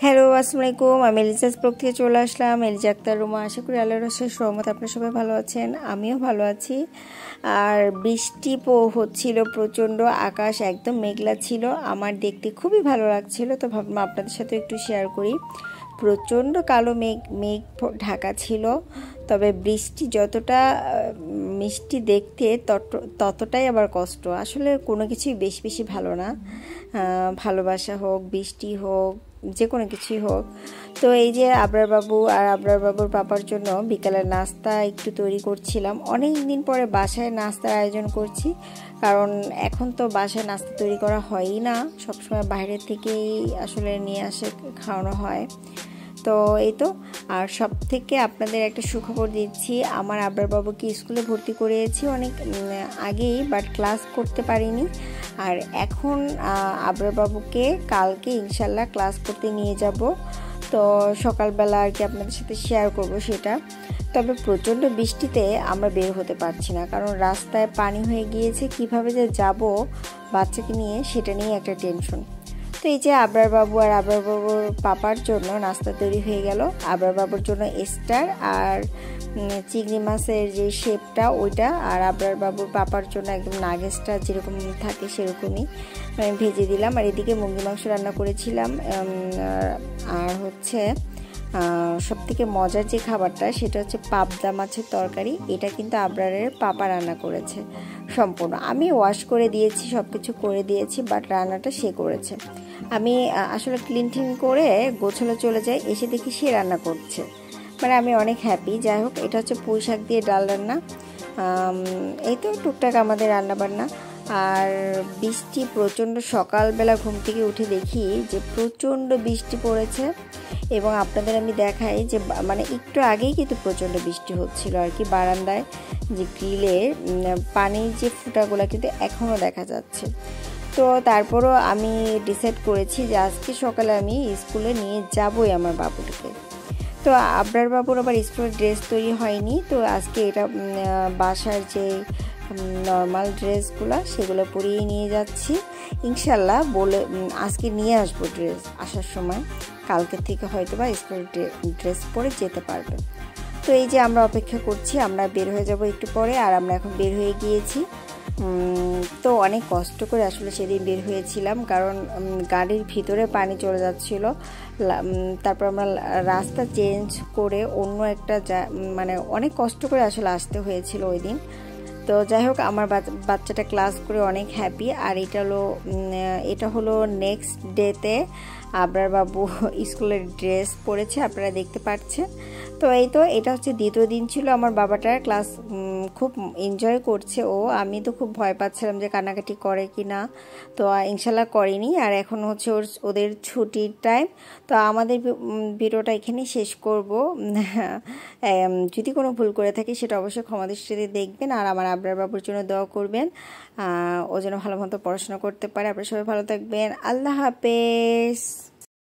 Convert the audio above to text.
Hello, আসসালামু আলাইকুম। আমি এলিজাস ব্লগ থেকে চলে আসলাম। এলিজা আক্তার রুমা। আশা করি আল্লাহর অশেষ রহমতে আপনারা সবাই ভালো আছেন, আমিও ভালো আছি। আর বৃষ্টি হচ্ছিল প্রচণ্ড, আকাশ একদম মেঘলা ছিল। আমার দেখতে খুবই ভালো লাগছিল, তো ভাবলাম আপনাদের সাথে একটু শেয়ার করি। প্রচণ্ড কালো মেঘ মেঘ ঢাকা ছিল, তবে বৃষ্টি যতটা মিষ্টি দেখতে ততটাই আবার কষ্ট। আসলে কোনো কিছুই বেশি বেশি ভালো না, ভালোবাসা হোক, বৃষ্টি হোক, যে কোনো কিছুই হোক। তো এই যে আবরার বাবু আর আবরার বাবুর পাপার জন্য বিকালের নাস্তা একটু তৈরি করছিলাম। অনেক দিন পরে বাসায় নাস্তার আয়োজন করছি, কারণ এখন তো বাসায় নাস্তা তৈরি করা হয়ই না, সবসময় বাইরের থেকেই আসলে নিয়ে আসে, খাওয়ানো হয়। তো এই তো। আর সব থেকে আপনাদের একটা সুখবর দিচ্ছি, আমার আবরার বাবুকে স্কুলে ভর্তি করিয়েছি অনেক আগেই, বাট ক্লাস করতে পারিনি। আর এখন আবরার বাবুকে কালকে ইনশাল্লাহ ক্লাস করতে নিয়ে যাব। তো সকালবেলা আর কি আপনাদের সাথে শেয়ার করব সেটা। তবে প্রচণ্ড বৃষ্টিতে আমরা বের হতে পারছি না, কারণ রাস্তায় পানি হয়ে গিয়েছে। কিভাবে যে যাব বাচ্চাকে নিয়ে, সেটা নিয়ে একটা টেনশন। তো এই যে আবরার বাবু আর আবরার বাবুর পাপার জন্য নাস্তা তৈরি হয়ে গেল। আবরার বাবুর জন্য স্টার আর চিংড়ি মাছের যে শেপটা ওইটা, আর আবরার বাবুর পাপার জন্য একদম নাগেসটা যেরকম থাকে সেরকমই ভেজে দিলাম। আর এদিকে মুরগি মাংস রান্না করেছিলাম। আর হচ্ছে সবথেকে মজার যে খাবারটা, সেটা হচ্ছে পাবদা মাছের তরকারি। এটা কিন্তু আবরারের পাপা রান্না করেছে সম্পূর্ণ। আমি ওয়াশ করে দিয়েছি, সব কিছু করে দিয়েছি, বাট রান্নাটা সে করেছে। আমি আসলে ক্লিন করে গোছলে চলে যাই, এসে দেখি সে রান্না করছে। মানে আমি অনেক হ্যাপি। যাই হোক, এটা হচ্ছে পুঁই শাক দিয়ে ডাল রান্না। এই তো টুকটাক আমাদের রান্না বান্না। আর বৃষ্টি প্রচণ্ড, সকালবেলা ঘুম থেকে উঠে দেখি যে প্রচণ্ড বৃষ্টি পড়েছে। এবং আপনাদের আমি দেখাই যে মানে একটু আগেই কিন্তু প্রচণ্ড বৃষ্টি হচ্ছিল আর কি। বারান্দায় যে গ্রিলে পানির যে ফুটাগুলো কিন্তু এখনও দেখা যাচ্ছে। তো তারপরও আমি ডিসাইড করেছি যে আজকে সকালে আমি স্কুলে নিয়ে যাবই আমার বাবুটাকে। তো আবরার বাবুর আবার স্কুলের ড্রেস তৈরি হয়নি, তো আজকে এটা বাসার যে নর্মাল ড্রেসগুলো সেগুলো পরিয়ে নিয়ে যাচ্ছি ইনশাল্লাহ। বলে আজকে নিয়ে আসবো ড্রেস আসার সময়, কালকে থেকে হয়তো বা স্কুলের ড্রেস পরে যেতে পারবে। তো এই যে আমরা অপেক্ষা করছি, আমরা বের হয়ে যাব একটু পরে। আর আমরা এখন বের হয়ে গিয়েছি। তো অনেক কষ্ট করে আসলে সেদিন বের হয়েছিলাম, কারণ গাড়ির ভিতরে পানি চলে যাচ্ছিল। তারপর আমরা রাস্তা চেঞ্জ করে অন্য একটা মানে অনেক কষ্ট করে আসলে আসতে হয়েছিল ওই দিন। তো যাই হোক, আমার বাচ্চাটা ক্লাস করে অনেক হ্যাপি। আর এটা হলো নেক্সট ডেতে আবরার বাবু স্কুলের ড্রেস পরেছে, আপনারা দেখতে পাচ্ছেন। তো এই তো, এটা হচ্ছে দ্বিতীয় দিন ছিল আমার বাবাটার ক্লাস। খুব এনজয় করছে ও। আমি তো খুব ভয় পাচ্ছিলাম যে কান্নাকাটি করে কি না, তো ইনশাল্লাহ করেনি। আর এখন হচ্ছে ওদের ছুটির টাইম। তো আমাদের ভিডিওটা এখানেই শেষ করব। যদি কোনো ভুল করে থাকি সেটা অবশ্যই ক্ষমা দৃষ্টিতে দেখবেন। আর আমার আবরার বাবুর জন্য দোয়া করবেন, ও যেন ভালো মতো পড়াশোনা করতে পারে। আপনারা সবাই ভালো থাকবেন। আল্লাহ হাফেজ।